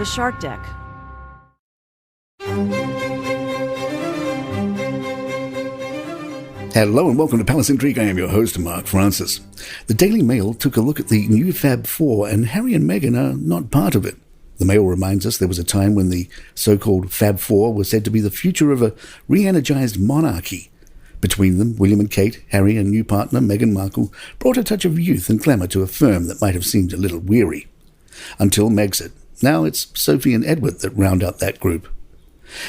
The Shark Deck. Hello and welcome to Palace Intrigue. I am your host, Mark Francis. The Daily Mail took a look at the new Fab Four, and Harry and Meghan are not part of it. The Mail reminds us there was a time when the so-called Fab Four was said to be the future of a re-energized monarchy. Between them, William and Kate, Harry and new partner Meghan Markle brought a touch of youth and glamour to a firm that might have seemed a little weary. Until Megxit. Now it's Sophie and Edward that round out that group.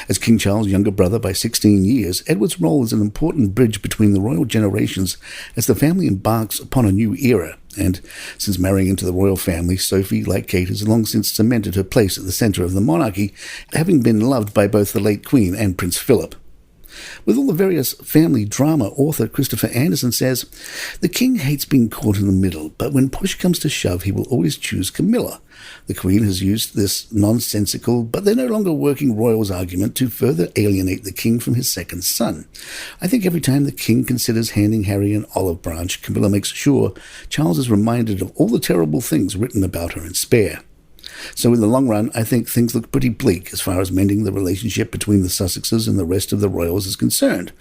As King Charles' younger brother by 16 years, Edward's role is an important bridge between the royal generations as the family embarks upon a new era. And since marrying into the royal family, Sophie, like Kate, has long since cemented her place at the centre of the monarchy, having been loved by both the late Queen and Prince Philip. With all the various family drama, author Christopher Anderson says, "The king hates being caught in the middle, but when push comes to shove, he will always choose Camilla. The Queen has used this nonsensical, but they're no longer working royals argument to further alienate the king from his second son. I think every time the king considers handing Harry an olive branch, Camilla makes sure Charles is reminded of all the terrible things written about her in Spare." So in the long run, I think things look pretty bleak as far as mending the relationship between the Sussexes and the rest of the royals is concerned.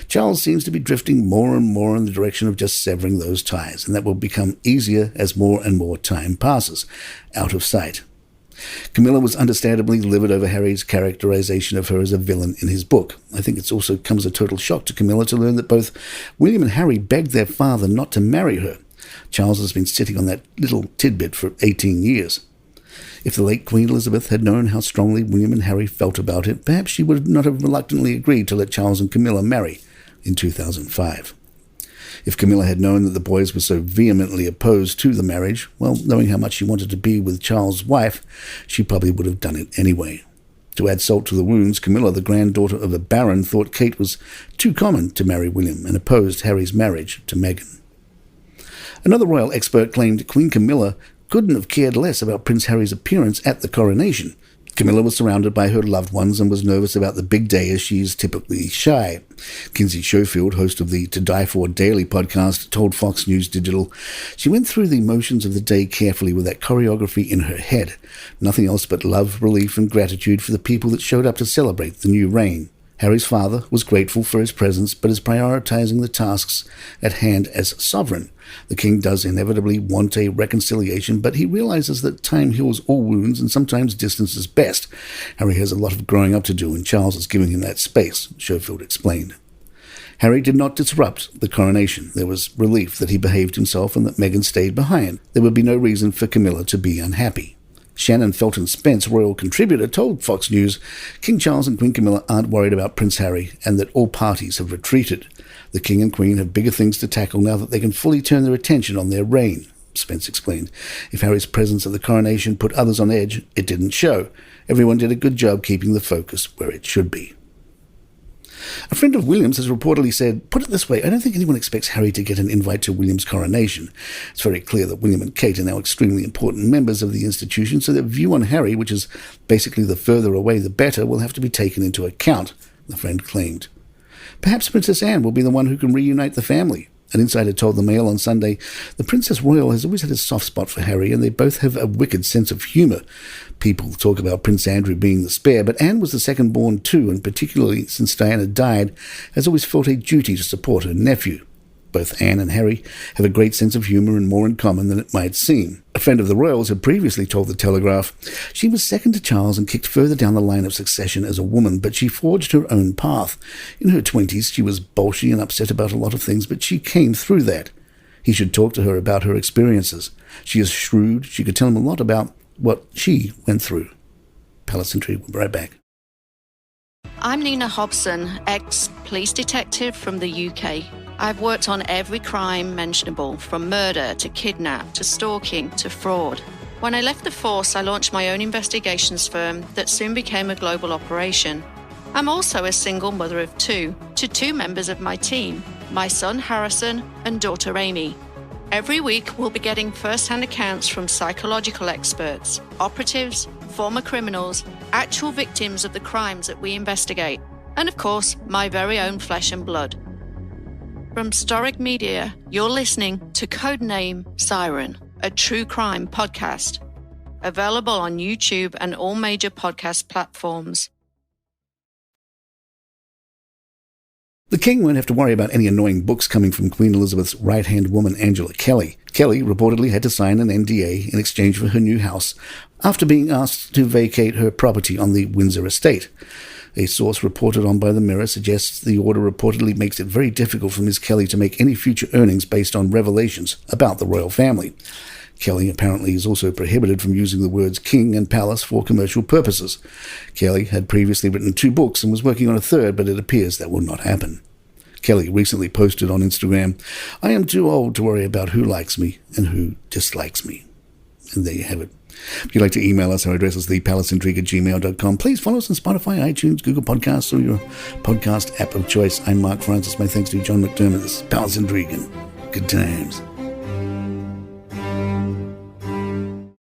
Charles seems to be drifting more and more in the direction of just severing those ties, and that will become easier as more and more time passes, out of sight. Camilla was understandably livid over Harry's characterization of her as a villain in his book. I think it also comes a total shock to Camilla to learn that both William and Harry begged their father not to marry her. Charles has been sitting on that little tidbit for 18 years. If the late Queen Elizabeth had known how strongly William and Harry felt about it, perhaps she would not have reluctantly agreed to let Charles and Camilla marry in 2005. If Camilla had known that the boys were so vehemently opposed to the marriage, well, knowing how much she wanted to be with Charles' wife, she probably would have done it anyway. To add salt to the wounds, Camilla, the granddaughter of a baron, thought Kate was too common to marry William and opposed Harry's marriage to Meghan. Another royal expert claimed Queen Camilla couldn't have cared less about Prince Harry's appearance at the coronation. Camilla was surrounded by her loved ones and was nervous about the big day as she is typically shy. Kinsey Schofield, host of the To Die For Daily podcast, told Fox News Digital, "She went through the motions of the day carefully with that choreography in her head. Nothing else but love, relief and gratitude for the people that showed up to celebrate the new reign. Harry's father was grateful for his presence, but is prioritizing the tasks at hand as sovereign. The king does inevitably want a reconciliation, but he realizes that time heals all wounds and sometimes distance is best. Harry has a lot of growing up to do, and Charles is giving him that space," Schofield explained. Harry did not disrupt the coronation. There was relief that he behaved himself and that Meghan stayed behind. There would be no reason for Camilla to be unhappy. Shannon Felton Spence, royal contributor, told Fox News, "King Charles and Queen Camilla aren't worried about Prince Harry and that all parties have retreated. The King and Queen have bigger things to tackle now that they can fully turn their attention on their reign," Spence explained. "If Harry's presence at the coronation put others on edge, it didn't show. Everyone did a good job keeping the focus where it should be." A friend of William's has reportedly said, "Put it this way, I don't think anyone expects Harry to get an invite to William's coronation. It's very clear that William and Kate are now extremely important members of the institution, so their view on Harry, which is basically the further away the better, will have to be taken into account," the friend claimed. "Perhaps Princess Anne will be the one who can reunite the family." An insider told the Mail on Sunday, "The Princess Royal has always had a soft spot for Harry, and they both have a wicked sense of humour. People talk about Prince Andrew being the spare, but Anne was the second-born too, and particularly since Diana died, has always felt a duty to support her nephew. Both Anne and Harry have a great sense of humour and more in common than it might seem." A friend of the royals had previously told the Telegraph, "She was second to Charles and kicked further down the line of succession as a woman, but she forged her own path. In her 20s, she was bolshy and upset about a lot of things, but she came through that. He should talk to her about her experiences. She is shrewd. She could tell him a lot about what she went through." Palace Intrigue, we'll be right back. I'm Nina Hobson, ex-police detective from the UK. I've worked on every crime mentionable, from murder to kidnap to stalking to fraud. When I left the force, I launched my own investigations firm that soon became a global operation. I'm also a single mother of two, to two members of my team, my son Harrison and daughter Amy. Every week, we'll be getting first-hand accounts from psychological experts, operatives, former criminals, actual victims of the crimes that we investigate, and of course, my very own flesh and blood. From Storic Media, you're listening to Codename Siren, a true crime podcast. Available on YouTube and all major podcast platforms. The King won't have to worry about any annoying books coming from Queen Elizabeth's right-hand woman, Angela Kelly. Kelly reportedly had to sign an NDA in exchange for her new house after being asked to vacate her property on the Windsor estate. A source reported on by the Mirror suggests the order reportedly makes it very difficult for Ms. Kelly to make any future earnings based on revelations about the royal family. Kelly apparently is also prohibited from using the words king and palace for commercial purposes. Kelly had previously written 2 books and was working on a third, but it appears that will not happen. Kelly recently posted on Instagram, "I am too old to worry about who likes me and who dislikes me." And there you have it. If you'd like to email us, our address is thepalaceintrigue@gmail.com. Please follow us on Spotify, iTunes, Google Podcasts, or your podcast app of choice. I'm Mark Francis. My thanks to John McDermott. This is Palace Intrigue, and good times.